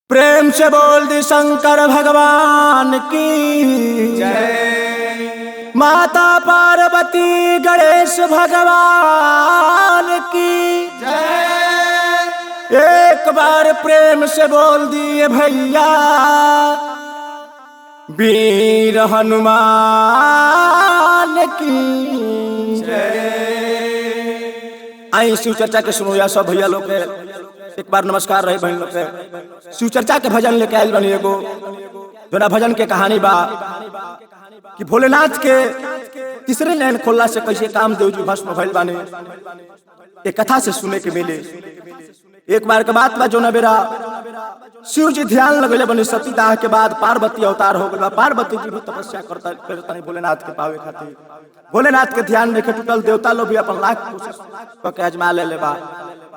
प्रेम से बोल दी शंकर भगवान की जय। माता पार्वती गणेश भगवान की जय। एक बार प्रेम से बोल दिए भैया वीर हनुमान की जय। आई शिव चर्चा के सुनो या सब भैया लोग के एक बार नमस्कार रहे बहन लोग के। शिव चर्चा के भजन लेके आयल बनी एगो जोना भजन के कहानी बा कि भोलेनाथ के तीसरे नैन खोलला से कैसे काम देव जी भस्म भइल बानी। एक कथा से सुने के मिले। एक बार के बात बा जोना बेरा शिव जी ध्यान लगले बनी सतीदाह के बाद पार्वती अवतार हो गया। पार्वती जी भी तपस्या करता भोलेनाथ के पावे खातिर। भोलेनाथ के ध्यान में टूटल देवता लोग भी अपन लाख कोशिश करके आजमा ले बा।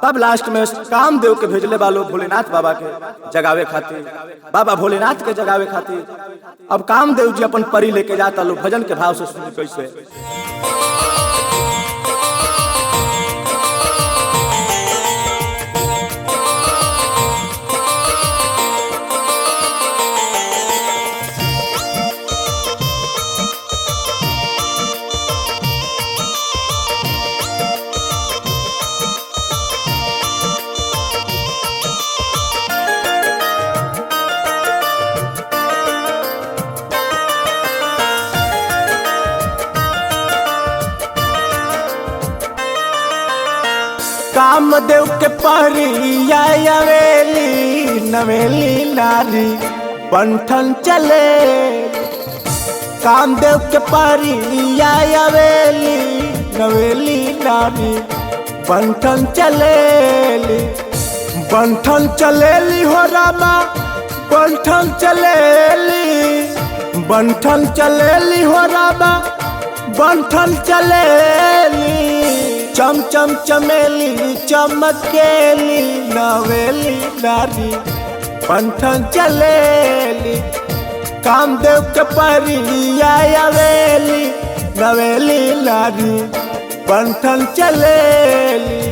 तब लास्ट में कामदेव के भेजले बा लोग भोलेनाथ बाबा के जगावे खातिर, बाबा भोलेनाथ के जगावे खातिर। अब कामदेव जी अपन परी लेके जाता लोग भजन के भाव से सुनी कैसे। कामदेव के परिया अवेली नवेली नारी बंठन चले। कामदेव के परिया अवेली नवेली नारी बंठन चलेली। बंठन चलेली हो रामा बंठन चलेली। बंठन चलेली हो रामा बंठन चलेली। चम चम चमेली चमकेली नवेली नारी बंठन चलेली। कामदेव के परिया अवेली नवेली नारी बंठन चलेली।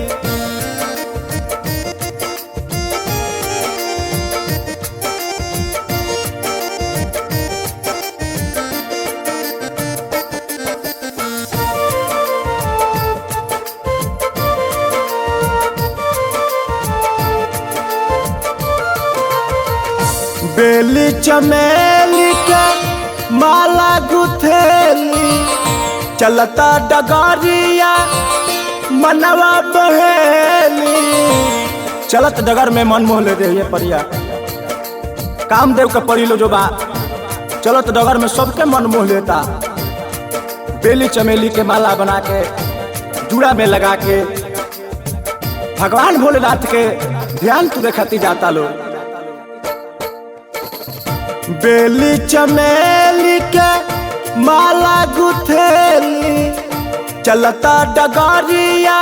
बेली चमेली के माला गुथेली चलता डगरिया मनवा बहेली। चलत डगर में मन मोह ले रही है परिया। कामदेव के परी लो जो बा चलत डगर में सबके मन मोह लेता। बेली चमेली के माला बना के जूड़ा में लगा के भगवान भोलेनाथ के ध्यान तुरे खाती जाता लोग। बेली चमेली के माला गुथेली चलता डगरिया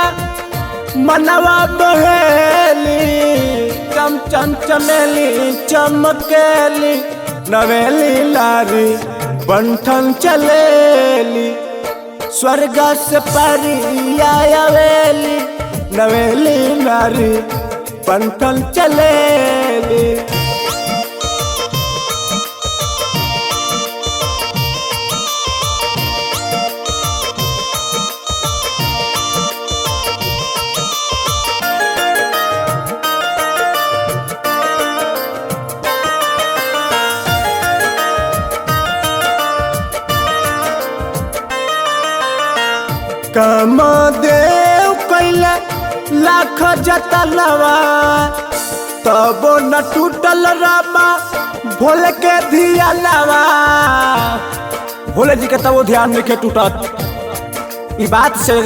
मनवा बहेली। चम चम चमेली चमकेली नवेली नारी बंठन चलेली। स्वर्ग से परिया अवेली नवेली नारी बंठन चलेली। कामदेव कैले लाख जतलवा तबो न टूटल रामा भोले के धियालवा। भोले जी के तबो ध्यान नहीं टूटत। ई बात से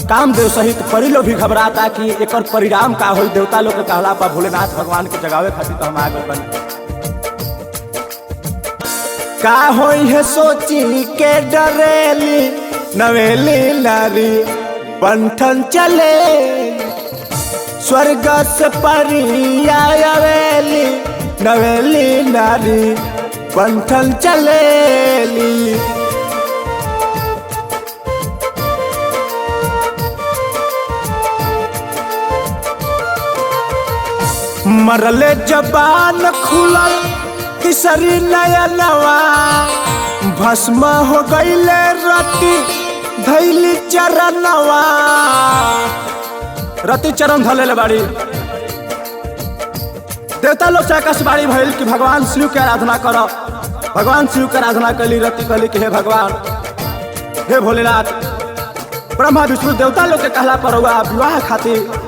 कामदेव सहित परी लोग भी घबराता कि एकर परिणाम का होई। देवता लोग के कहला पर भोलेनाथ भगवान के जगावे खातिर तो हम आगे बने। का होई है सोची के डरेली नवेली नारी बंठन चले। स्वर्ग से परिया अवेली नवेली नारी बंठन चलेली। मरले जबान खुलल तीसरी नया नवा भस्म हो गईले रति धैली चरणवा रति चरण धले बाड़ी। देवता लोग से आकाशवाणी भइल कि भगवान शिव के आराधना करो। भगवान शिव के आराधना कली रति कहली कि हे भगवान हे भोलेनाथ ब्रह्मा विष्णु देवता लोग के कहला पर विवाह खातिर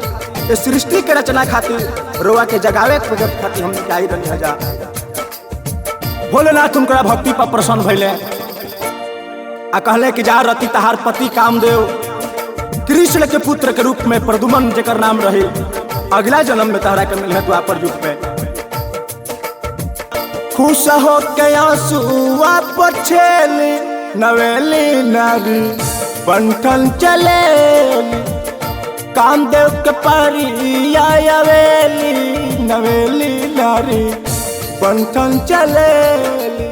इस सृष्टि के रचना खातिर रोआ के जगावे खातिर हमने क्या ही रही जा। भोलेनाथ उनका भक्ति पर प्रसन्न भइले आ कहले कि जा रति तहार पति कामदेव कृष्ण के पुत्र के रूप में प्रदुमन जेकर नाम रही अगला जन्म में तहरा के मिले द्वापर युग में। खुश हो के आंसुआ पछेली नवेली नारी बंठन चले कामदेव के परी आवेली नवेली नारी बंठन चले।